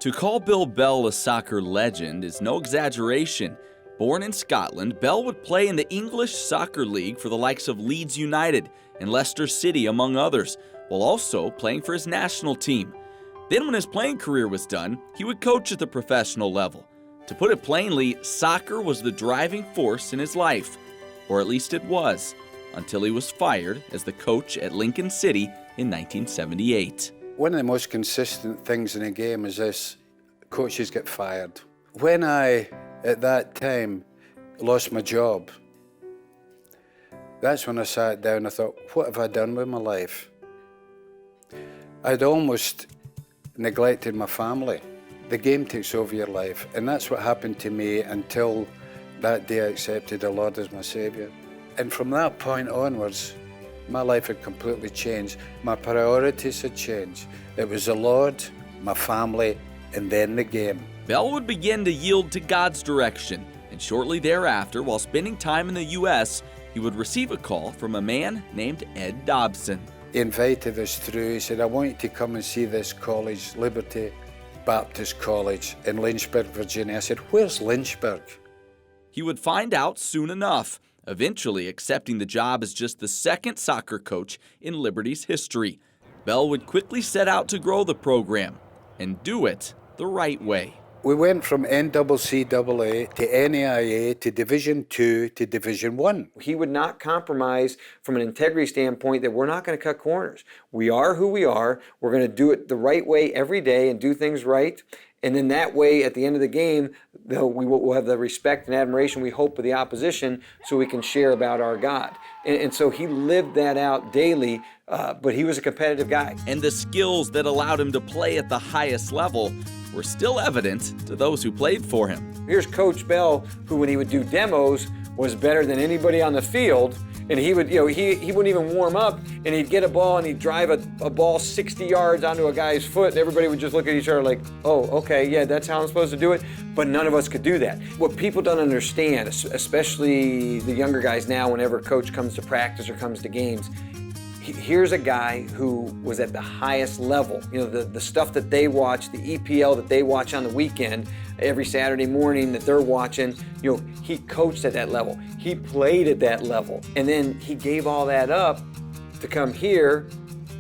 To call Bill Bell a soccer legend is no exaggeration. Born in Scotland, Bell would play in the English Soccer League for the likes of Leeds United and Leicester City, among others, while also playing for his national team. Then when his playing career was done, he would coach at the professional level. To put it plainly, soccer was the driving force in his life, or at least it was, until he was fired as the coach at Lincoln City in 1978. One of the most consistent things in a game is this: coaches get fired. When I, at that time, lost my job, that's when I sat down. I thought, what have I done with my life? I'd almost neglected my family. The game takes over your life, and that's what happened to me until that day I accepted the Lord as my Saviour. And from that point onwards, my life had completely changed. My priorities had changed. It was the Lord, my family, and then the game. Bell would begin to yield to God's direction, and shortly thereafter, while spending time in the U.S., he would receive a call from a man named Ed Dobson. He invited us through. He said, I want you to come and see this college, Liberty Baptist College in Lynchburg, Virginia. I said, where's Lynchburg? He would find out soon enough, eventually accepting the job as just the second soccer coach in Liberty's history. Bell would quickly set out to grow the program and do it the right way. We went from NCCAA to NAIA to Division II to Division I. He would not compromise from an integrity standpoint that we're not going to cut corners. We are who we are. We're going to do it the right way every day and do things right. And then that way, at the end of the game, we will have the respect and admiration we hope of the opposition so we can share about our God. And so he lived that out daily, but he was a competitive guy. And the skills that allowed him to play at the highest level were still evident to those who played for him. Here's Coach Bell, who when he would do demos was better than anybody on the field. And he would, he wouldn't even warm up, and he'd get a ball and he'd drive a ball 60 yards onto a guy's foot, and everybody would just look at each other like, oh, okay, yeah, that's how I'm supposed to do it. But none of us could do that. What people don't understand, especially the younger guys now, whenever coach comes to practice or comes to games, here's a guy who was at the highest level. The stuff that they watch, the EPL that they watch on the weekend, every Saturday morning that they're watching, he coached at that level. He played at that level. And then he gave all that up to come here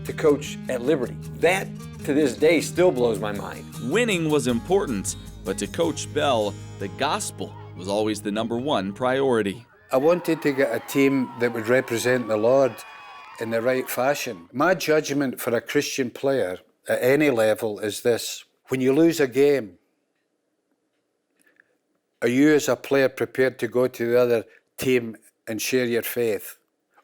to coach at Liberty. That, to this day, still blows my mind. Winning was important, but to Coach Bell, the gospel was always the #1 priority. I wanted to get a team that would represent the Lord in the right fashion. My judgment for a Christian player at any level is this: when you lose a game, are you as a player prepared to go to the other team and share your faith?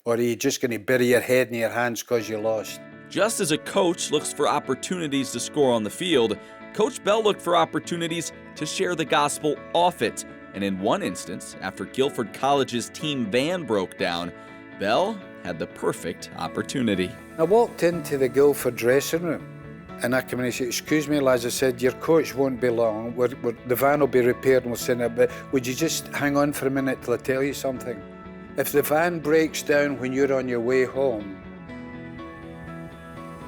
Or are you just going to bury your head in your hands because you lost? Just as a coach looks for opportunities to score on the field, Coach Bell looked for opportunities to share the gospel off it. And in one instance, after Guilford College's team van broke down, Bell had the perfect opportunity. I walked into the Guilford dressing room and I came in and said, excuse me lads, I said, your coach won't be long, the van will be repaired and we'll send it, but would you just hang on for a minute till I tell you something? If the van breaks down when you're on your way home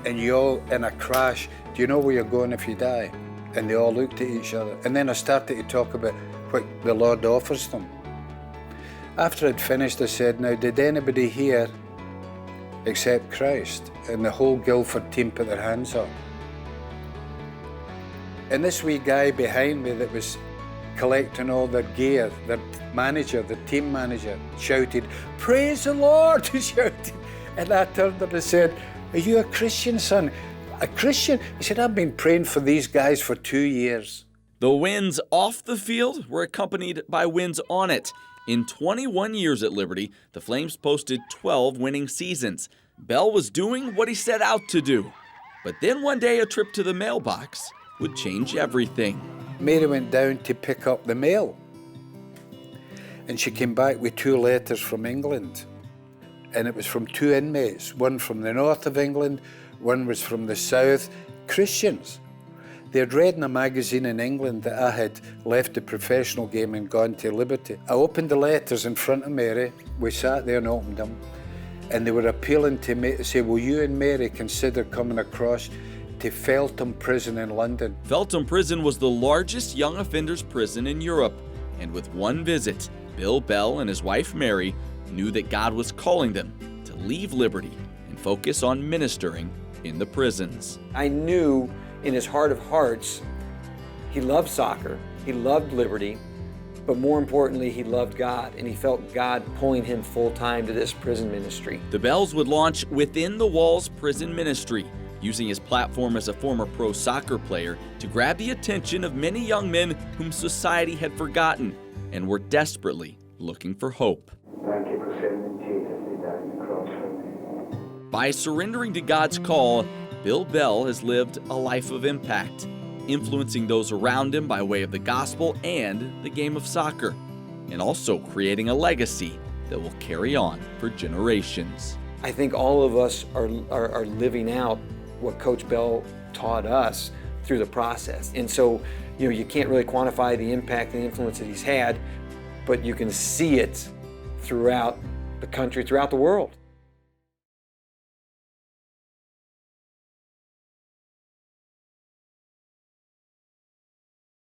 and you're all in a crash, do you know where you're going if you die? And they all looked at each other. And then I started to talk about what the Lord offers them. After I'd finished, I said, now, did anybody here accept Christ? And the whole Guilford team put their hands up. And this wee guy behind me that was collecting all their gear, the manager, the team manager, shouted, praise the Lord, he shouted. And I turned and I said, are you a Christian, son? A Christian? He said, I've been praying for these guys for 2 years. The wins off the field were accompanied by wins on it. In 21 years at Liberty, the Flames posted 12 winning seasons. Bell was doing what he set out to do. But then one day a trip to the mailbox would change everything. Mary went down to pick up the mail. And she came back with 2 letters from England. And it was from 2 inmates, one from the north of England, one was from the south, Christians. They had read in a magazine in England that I had left the professional game and gone to Liberty. I opened the letters in front of Mary. We sat there and opened them. And they were appealing to me to say, will you and Mary consider coming across to Feltham Prison in London. Feltham Prison was the largest young offenders prison in Europe, and with one visit, Bill Bell and his wife Mary knew that God was calling them to leave liberty and focus on ministering in the prisons. I knew in his heart of hearts, he loved soccer, he loved liberty, but more importantly, he loved God, and he felt God pulling him full-time to this prison ministry. The Bells would launch Within the Walls Prison Ministry, using his platform as a former pro soccer player to grab the attention of many young men whom society had forgotten and were desperately looking for hope. Thank you for sending Jesus to die on the cross for me. By surrendering to God's call, Bill Bell has lived a life of impact, influencing those around him by way of the gospel and the game of soccer, and also creating a legacy that will carry on for generations. I think all of us are living out what Coach Bell taught us through the process. And so, you can't really quantify the impact and influence that he's had, but you can see it throughout the country, throughout the world.